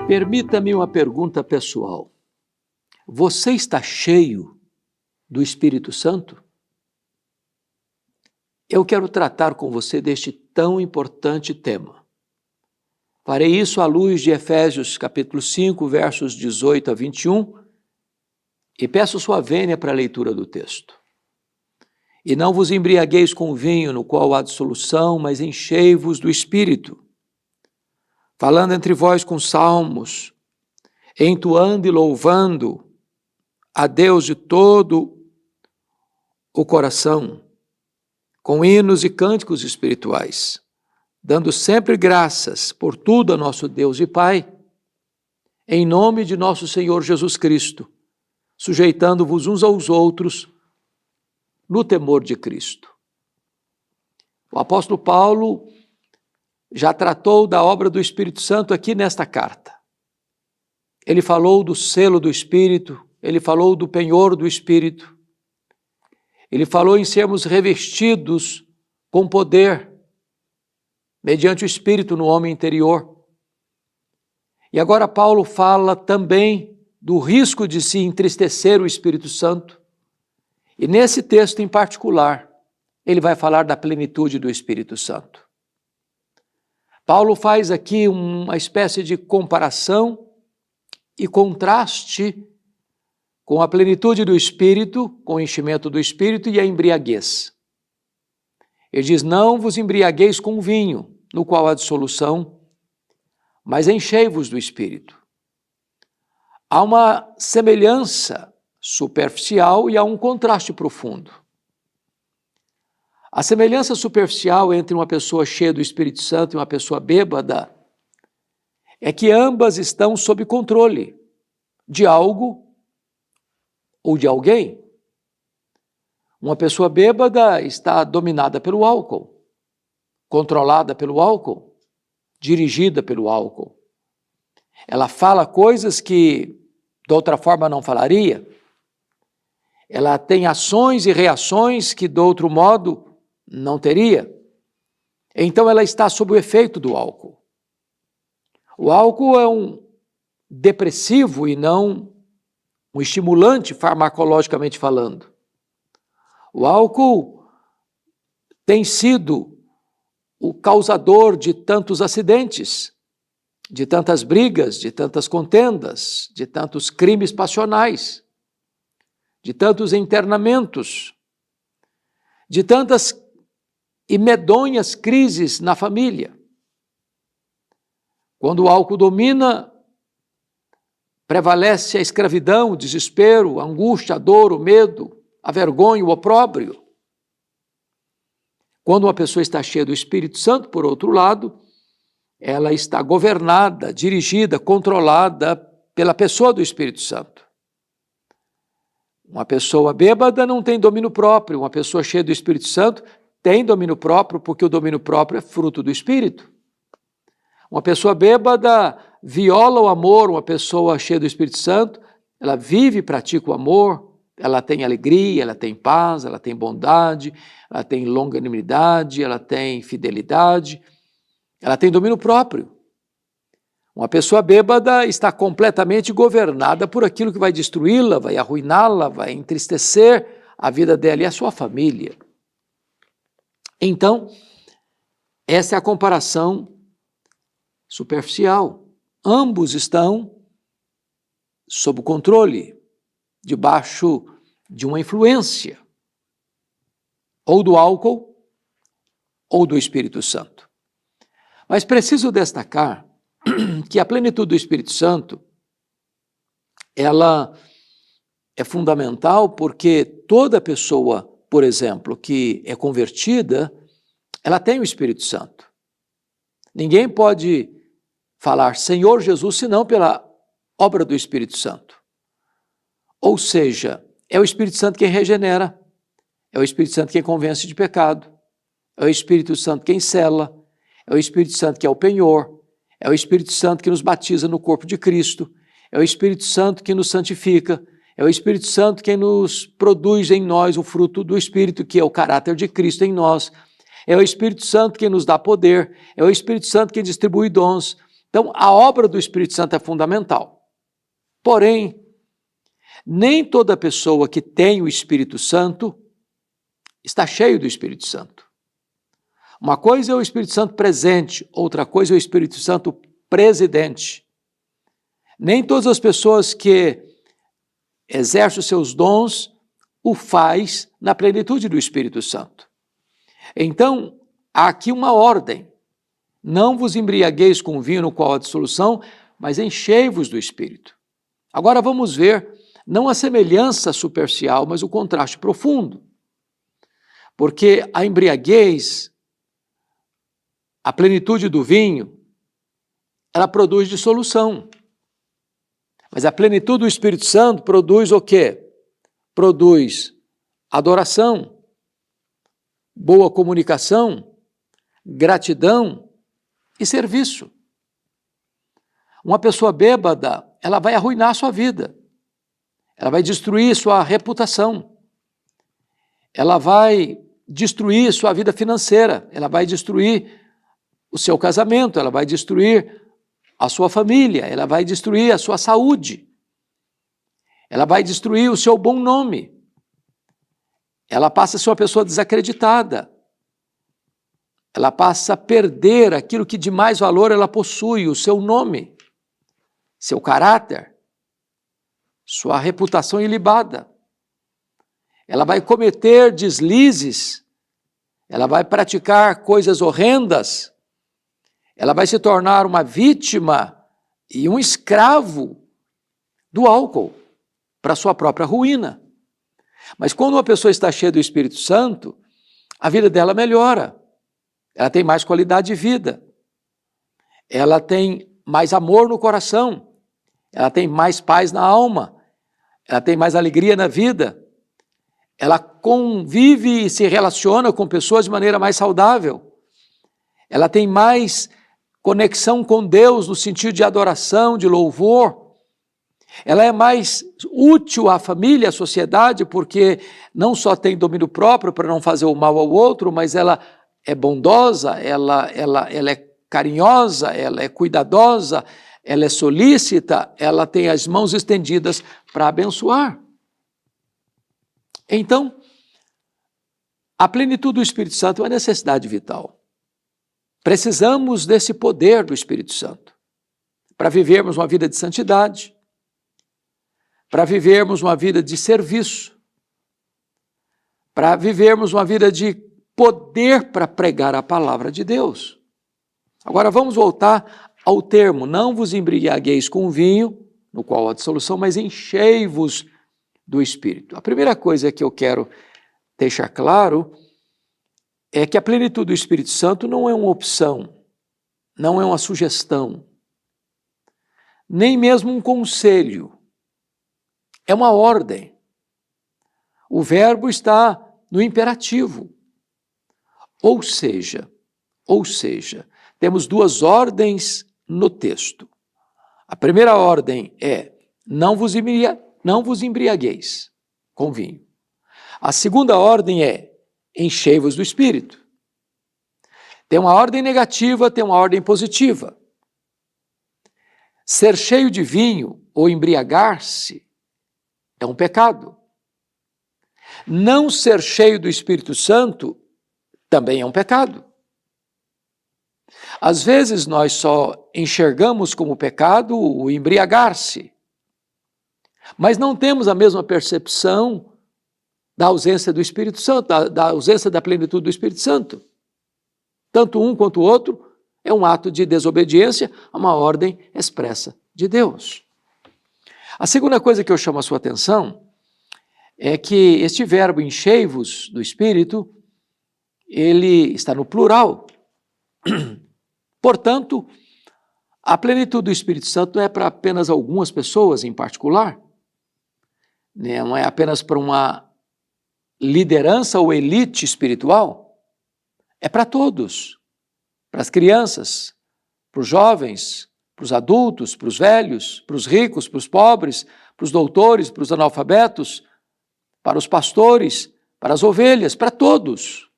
Permita-me uma pergunta pessoal. Você está cheio do Espírito Santo? Eu quero tratar com você deste tão importante tema. Farei isso à luz de Efésios capítulo 5, versos 18 a 21, e peço sua vênia para a leitura do texto. E não vos embriagueis com vinho, no qual há dissolução, mas enchei-vos do Espírito, falando entre vós com salmos, entoando e louvando a Deus de todo o coração, com hinos e cânticos espirituais, dando sempre graças por tudo a nosso Deus e Pai, em nome de nosso Senhor Jesus Cristo, sujeitando-vos uns aos outros no temor de Cristo. O apóstolo Paulo já tratou da obra do Espírito Santo aqui nesta carta. Ele falou do selo do Espírito, ele falou do penhor do Espírito, ele falou em sermos revestidos com poder, mediante o Espírito no homem interior. E agora Paulo fala também do risco de se entristecer o Espírito Santo. E nesse texto em particular, ele vai falar da plenitude do Espírito Santo. Paulo faz aqui uma espécie de comparação e contraste com a plenitude do Espírito, com o enchimento do Espírito e a embriaguez. Ele diz, não vos embriagueis com vinho, no qual há dissolução, mas enchei-vos do Espírito. Há uma semelhança superficial e há um contraste profundo. A semelhança superficial entre uma pessoa cheia do Espírito Santo e uma pessoa bêbada é que ambas estão sob controle de algo ou de alguém. Uma pessoa bêbada está dominada pelo álcool, controlada pelo álcool, dirigida pelo álcool. Ela fala coisas que de outra forma não falaria. Ela tem ações e reações que de outro modo não teria. Então ela está sob o efeito do álcool. O álcool é um depressivo e não um estimulante farmacologicamente falando. O álcool tem sido o causador de tantos acidentes, de tantas brigas, de tantas contendas, de tantos crimes passionais, de tantos internamentos, de tantas e medonhas crises na família. Quando o álcool domina, prevalece a escravidão, o desespero, a angústia, a dor, o medo, a vergonha, o opróbrio. Quando uma pessoa está cheia do Espírito Santo, por outro lado, ela está governada, dirigida, controlada pela pessoa do Espírito Santo. Uma pessoa bêbada não tem domínio próprio, uma pessoa cheia do Espírito Santo tem domínio próprio, porque o domínio próprio é fruto do Espírito. Uma pessoa bêbada viola o amor, uma pessoa cheia do Espírito Santo, ela vive e pratica o amor, ela tem alegria, ela tem paz, ela tem bondade, ela tem longanimidade, ela tem fidelidade, ela tem domínio próprio. Uma pessoa bêbada está completamente governada por aquilo que vai destruí-la, vai arruiná-la, vai entristecer a vida dela e a sua família. Então, essa é a comparação superficial. Ambos estão sob controle, debaixo de uma influência, ou do álcool, ou do Espírito Santo. Mas preciso destacar que a plenitude do Espírito Santo, ela é fundamental porque toda pessoa, por exemplo, que é convertida, ela tem o Espírito Santo. Ninguém pode falar Senhor Jesus senão pela obra do Espírito Santo. Ou seja, é o Espírito Santo quem regenera, é o Espírito Santo quem convence de pecado, é o Espírito Santo quem sela, é o Espírito Santo que é o penhor, é o Espírito Santo que nos batiza no corpo de Cristo, é o Espírito Santo que nos santifica, é o Espírito Santo quem nos produz em nós o fruto do Espírito, que é o caráter de Cristo em nós. É o Espírito Santo quem nos dá poder, é o Espírito Santo quem distribui dons, Então, a obra do Espírito Santo é fundamental. Porém, nem toda pessoa que tem o Espírito Santo está cheio do Espírito Santo. Uma coisa é o Espírito Santo presente, outra coisa é o Espírito Santo presidente. Nem todas as pessoas que exercem os seus dons o faz na plenitude do Espírito Santo. Então, há aqui uma ordem. Não vos embriagueis com vinho no qual há dissolução, mas enchei-vos do Espírito. Agora vamos ver, não a semelhança superficial, mas o contraste profundo. Porque a embriaguez, a plenitude do vinho, ela produz dissolução. Mas a plenitude do Espírito Santo produz o quê? Produz adoração, boa comunicação, gratidão e serviço. Uma pessoa bêbada, ela vai arruinar a sua vida. Ela vai destruir sua reputação. Ela vai destruir sua vida financeira. Ela vai destruir o seu casamento. Ela vai destruir a sua família. Ela vai destruir a sua saúde. Ela vai destruir o seu bom nome. Ela passa a ser uma pessoa desacreditada. Ela passa a perder aquilo que de mais valor ela possui, o seu nome, seu caráter, sua reputação ilibada. Ela vai cometer deslizes, ela vai praticar coisas horrendas, ela vai se tornar uma vítima e um escravo do álcool para sua própria ruína. Mas quando uma pessoa está cheia do Espírito Santo, a vida dela melhora. Ela tem mais qualidade de vida. Ela tem mais amor no coração. Ela tem mais paz na alma. Ela tem mais alegria na vida. Ela convive e se relaciona com pessoas de maneira mais saudável. Ela tem mais conexão com Deus no sentido de adoração, de louvor. Ela é mais útil à família, à sociedade, porque não só tem domínio próprio para não fazer o mal ao outro, mas ela é bondosa, ela é carinhosa, ela é cuidadosa, ela é solícita, ela tem as mãos estendidas para abençoar. Então, a plenitude do Espírito Santo é uma necessidade vital. Precisamos desse poder do Espírito Santo para vivermos uma vida de santidade, para vivermos uma vida de serviço, para vivermos uma vida de poder para pregar a palavra de Deus. Agora vamos voltar ao termo, não vos embriagueis com vinho, no qual há dissolução, mas enchei-vos do Espírito. A primeira coisa que eu quero deixar claro é que a plenitude do Espírito Santo não é uma opção, não é uma sugestão, nem mesmo um conselho. É uma ordem. O verbo está no imperativo. Ou seja, temos duas ordens no texto. A primeira ordem é, não vos embriagueis com vinho. A segunda ordem é, enchei-vos do Espírito. Tem uma ordem negativa, tem uma ordem positiva. Ser cheio de vinho ou embriagar-se é um pecado. Não ser cheio do Espírito Santo também é um pecado. Às vezes nós só enxergamos como pecado o embriagar-se, mas não temos a mesma percepção da ausência do Espírito Santo, da ausência da plenitude do Espírito Santo. Tanto um quanto o outro é um ato de desobediência a uma ordem expressa de Deus. A segunda coisa que eu chamo a sua atenção é que este verbo enchei-vos do Espírito, ele está no plural. Portanto, a plenitude do Espírito Santo não é para apenas algumas pessoas em particular, não é apenas para uma liderança ou elite espiritual, é para todos, para as crianças, para os jovens, para os adultos, para os velhos, para os ricos, para os pobres, para os doutores, para os analfabetos, para os pastores, para as ovelhas, para todos.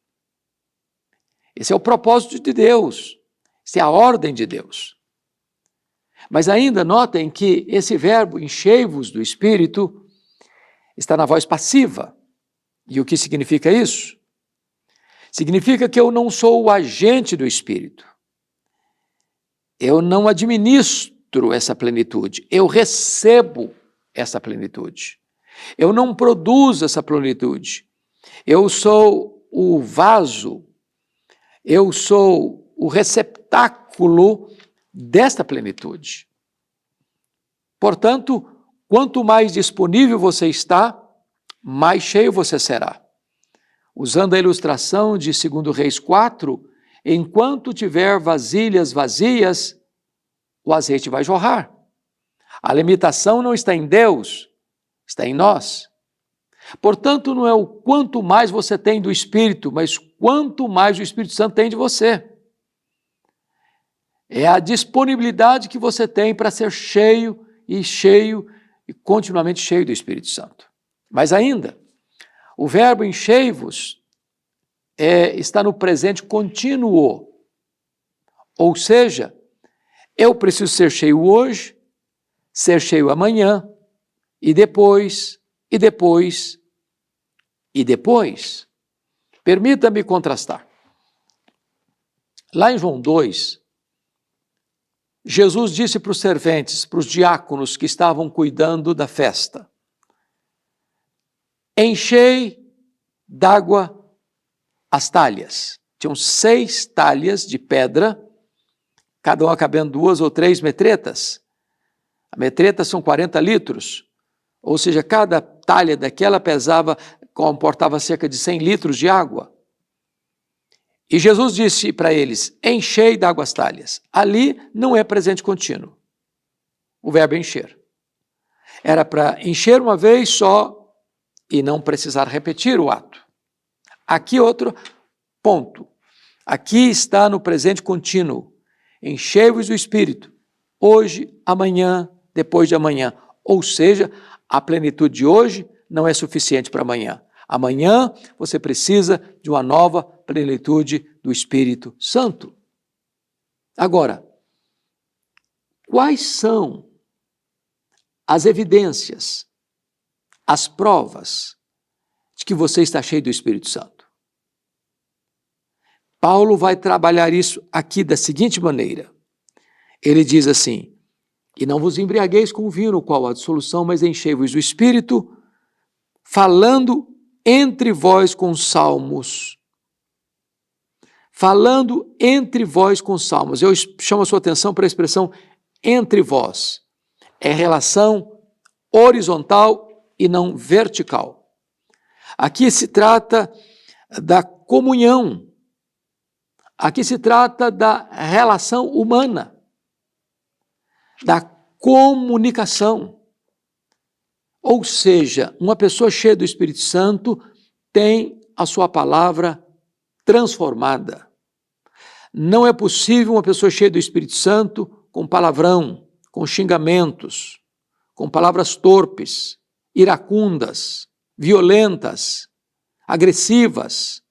Esse é o propósito de Deus, essa é a ordem de Deus. Mas ainda notem que esse verbo enchei-vos do Espírito está na voz passiva. E o que significa isso? Significa que eu não sou o agente do Espírito. Eu não administro essa plenitude. Eu recebo essa plenitude. Eu não produzo essa plenitude. Eu sou o vaso. Eu sou o receptáculo desta plenitude. Portanto, quanto mais disponível você está, mais cheio você será. Usando a ilustração de 2 Reis 4, enquanto tiver vasilhas vazias, o azeite vai jorrar. A limitação não está em Deus, está em nós. Portanto, não é o quanto mais você tem do Espírito, mas quanto mais o Espírito Santo tem de você. É a disponibilidade que você tem para ser cheio e continuamente cheio do Espírito Santo. Mas ainda, o verbo enchei-vos está no presente contínuo. Ou seja, eu preciso ser cheio hoje, ser cheio amanhã, e depois, e depois, e depois. Permita-me contrastar. Lá em João 2, Jesus disse para os serventes, para os diáconos que estavam cuidando da festa: enchei d'água as talhas. Tinham 6 talhas de pedra, cada uma cabendo 2 ou 3 metretas. A metreta são 40 litros, ou seja, cada talha daquela comportava cerca de 100 litros de água. E Jesus disse para eles: enchei d'água as talhas. Ali não é presente contínuo. O verbo encher. Era para encher uma vez só e não precisar repetir o ato. Aqui outro ponto. Aqui está no presente contínuo. Enchei-vos do Espírito, hoje, amanhã, depois de amanhã. Ou seja, a plenitude de hoje não é suficiente para amanhã. Amanhã você precisa de uma nova plenitude do Espírito Santo. Agora, quais são as evidências, as provas de que você está cheio do Espírito Santo? Paulo vai trabalhar isso aqui da seguinte maneira. Ele diz assim: e não vos embriagueis com o vinho, no qual há dissolução, mas enchei-vos do Espírito, falando entre vós com salmos. Falando entre vós com salmos. Eu chamo a sua atenção para a expressão entre vós. É relação horizontal e não vertical. Aqui se trata da comunhão. Aqui se trata da relação humana, da comunicação. Ou seja, uma pessoa cheia do Espírito Santo tem a sua palavra transformada. Não é possível uma pessoa cheia do Espírito Santo com palavrão, com xingamentos, com palavras torpes, iracundas, violentas, agressivas.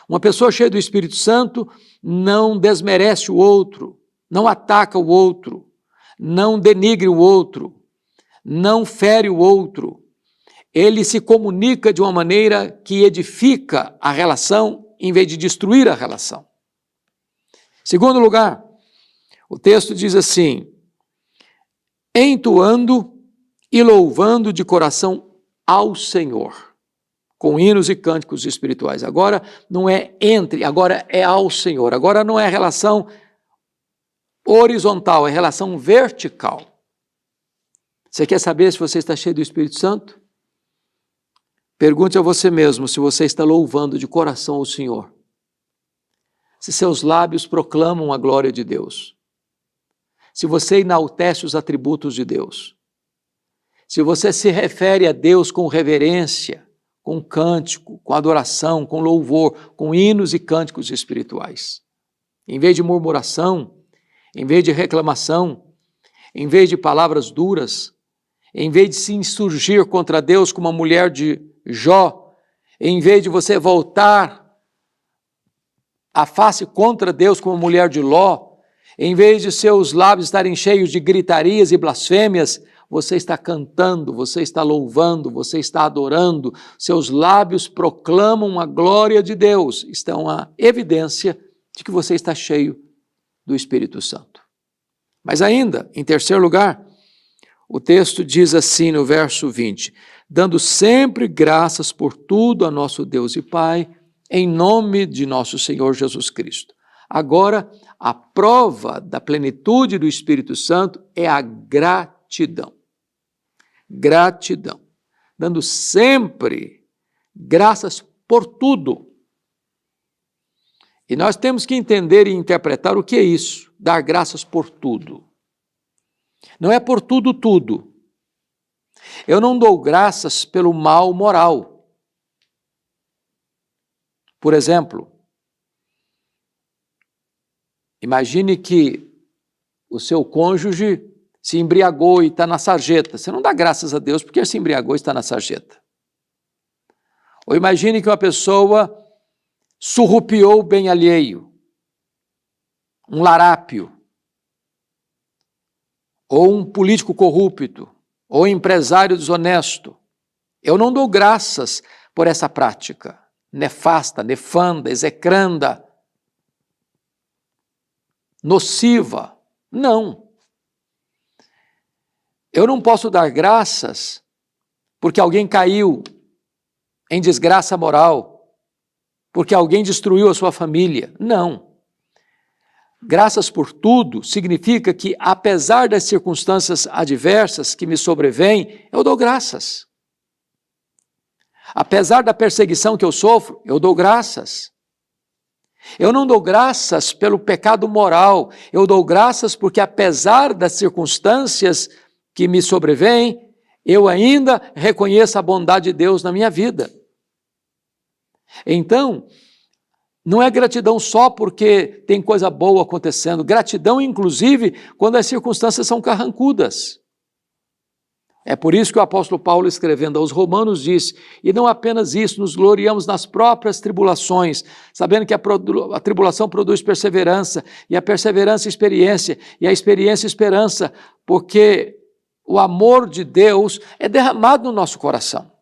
Uma pessoa cheia do Espírito Santo não desmerece o outro, não ataca o outro, não denigre o outro, não fere o outro. Ele se comunica de uma maneira que edifica a relação em vez de destruir a relação. Segundo lugar, o texto diz assim: entoando e louvando de coração ao Senhor, com hinos e cânticos espirituais. Agora não é entre, agora é ao Senhor. Agora não é relação horizontal, é relação vertical. Você quer saber se você está cheio do Espírito Santo? Pergunte a você mesmo se você está louvando de coração ao Senhor. Se seus lábios proclamam a glória de Deus. Se você enaltece os atributos de Deus. Se você se refere a Deus com reverência, com cântico, com adoração, com louvor, com hinos e cânticos espirituais. Em vez de murmuração, em vez de reclamação, em vez de palavras duras, em vez de se insurgir contra Deus como a mulher de Jó, em vez de você voltar a face contra Deus como a mulher de Ló, Em vez de seus lábios estarem cheios de gritarias e blasfêmias, você está cantando, você está louvando, você está adorando, seus lábios proclamam a glória de Deus, estão a evidência de que você está cheio do Espírito Santo. Mas ainda, em terceiro lugar, o texto diz assim no verso 20, dando sempre graças por tudo a nosso Deus e Pai, em nome de nosso Senhor Jesus Cristo. Agora, a prova da plenitude do Espírito Santo é a gratidão. Gratidão. Dando sempre graças por tudo. E nós temos que entender e interpretar o que é isso, dar graças por tudo. Não é por tudo, tudo. Eu não dou graças pelo mal moral. Por exemplo, imagine que o seu cônjuge se embriagou e está na sarjeta. Você não dá graças a Deus porque ele se embriagou e está na sarjeta. Ou imagine que uma pessoa surrupiou o bem alheio, um larápio, ou um político corrupto, ou um empresário desonesto. Eu não dou graças por essa prática nefasta, nefanda, execranda, nociva. Não. Eu não posso dar graças porque alguém caiu em desgraça moral, porque alguém destruiu a sua família. Não. Graças por tudo significa que, apesar das circunstâncias adversas que me sobrevêm, eu dou graças. Apesar da perseguição que eu sofro, eu dou graças. Eu não dou graças pelo pecado moral, eu dou graças porque, apesar das circunstâncias que me sobrevêm, eu ainda reconheço a bondade de Deus na minha vida. Então, não é gratidão só porque tem coisa boa acontecendo, gratidão inclusive quando as circunstâncias são carrancudas. É por isso que o apóstolo Paulo, escrevendo aos Romanos, diz, e não apenas isso, nos gloriamos nas próprias tribulações, sabendo que a tribulação produz perseverança, e a perseverança experiência, e a experiência esperança, porque o amor de Deus é derramado no nosso coração.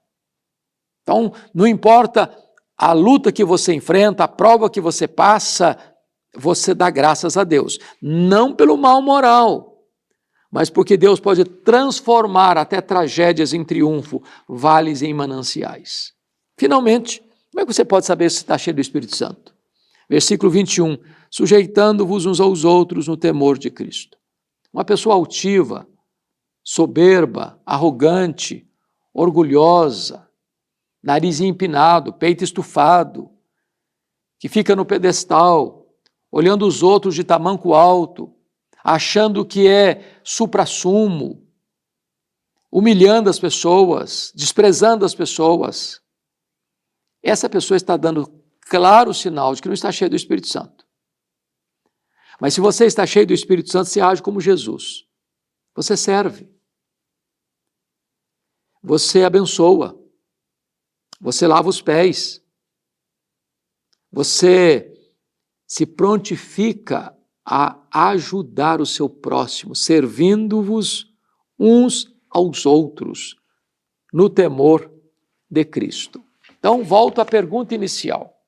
Então, não importa a luta que você enfrenta, a prova que você passa, você dá graças a Deus. Não pelo mal moral, mas porque Deus pode transformar até tragédias em triunfo, vales em mananciais. Finalmente, como é que você pode saber se está cheio do Espírito Santo? Versículo 21, sujeitando-vos uns aos outros no temor de Cristo. Uma pessoa altiva, soberba, arrogante, orgulhosa, nariz empinado, peito estufado, que fica no pedestal, olhando os outros de tamanco alto, achando que é suprassumo, humilhando as pessoas, desprezando as pessoas. Essa pessoa está dando claro sinal de que não está cheia do Espírito Santo. Mas se você está cheio do Espírito Santo, você age como Jesus. Você serve. Você abençoa. Você lava os pés, você se prontifica a ajudar o seu próximo, servindo-vos uns aos outros, no temor de Cristo. Então, volto à pergunta inicial.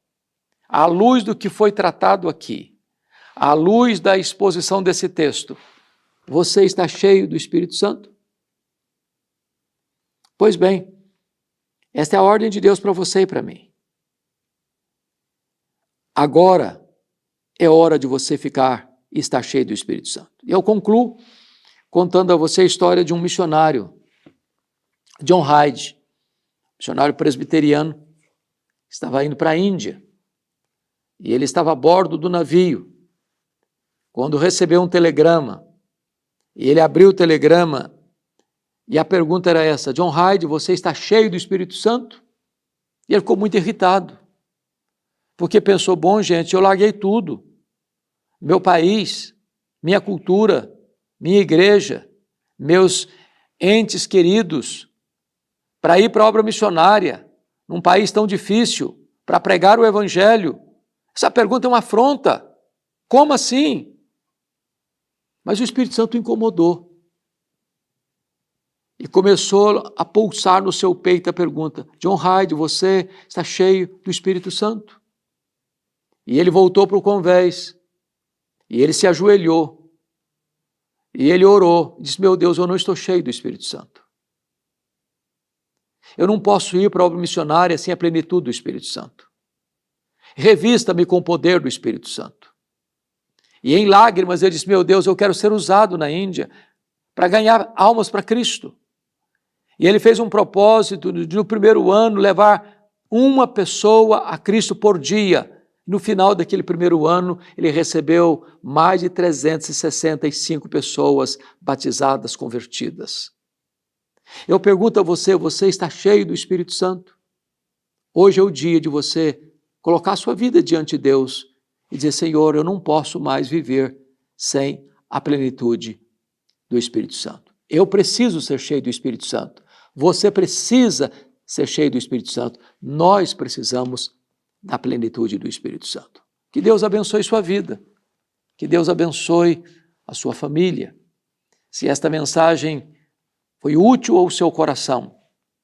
À luz do que foi tratado aqui, à luz da exposição desse texto, você está cheio do Espírito Santo? Pois bem, esta é a ordem de Deus para você e para mim. Agora é hora de você ficar e estar cheio do Espírito Santo. E eu concluo contando a você a história de um missionário, John Hyde, missionário presbiteriano, estava indo para a Índia. E ele estava a bordo do navio, quando recebeu um telegrama. E ele abriu o telegrama e a pergunta era essa: John Hyde, você está cheio do Espírito Santo? E ele ficou muito irritado, porque pensou, bom gente, eu larguei tudo, meu país, minha cultura, minha igreja, meus entes queridos, para ir para a obra missionária, num país tão difícil, para pregar o Evangelho. Essa pergunta é uma afronta. Como assim? Mas o Espírito Santo incomodou. E começou a pulsar no seu peito a pergunta: John Hyde, você está cheio do Espírito Santo? E ele voltou para o convés. E ele se ajoelhou. E ele orou. Disse: meu Deus, eu não estou cheio do Espírito Santo. Eu não posso ir para a obra missionária sem a plenitude do Espírito Santo. Revista-me com o poder do Espírito Santo. E em lágrimas ele disse: meu Deus, eu quero ser usado na Índia para ganhar almas para Cristo. E ele fez um propósito de no primeiro ano levar uma pessoa a Cristo por dia. No final daquele primeiro ano, ele recebeu mais de 365 pessoas batizadas, convertidas. Eu pergunto a você, você está cheio do Espírito Santo? Hoje é o dia de você colocar a sua vida diante de Deus e dizer: Senhor, eu não posso mais viver sem a plenitude do Espírito Santo. Eu preciso ser cheio do Espírito Santo. Você precisa ser cheio do Espírito Santo. Nós precisamos da plenitude do Espírito Santo. Que Deus abençoe sua vida. Que Deus abençoe a sua família. Se esta mensagem foi útil ao seu coração,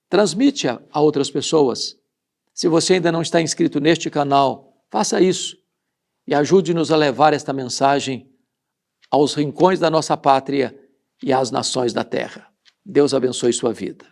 transmite-a a outras pessoas. Se você ainda não está inscrito neste canal, faça isso e ajude-nos a levar esta mensagem aos rincões da nossa pátria e às nações da terra. Deus abençoe sua vida.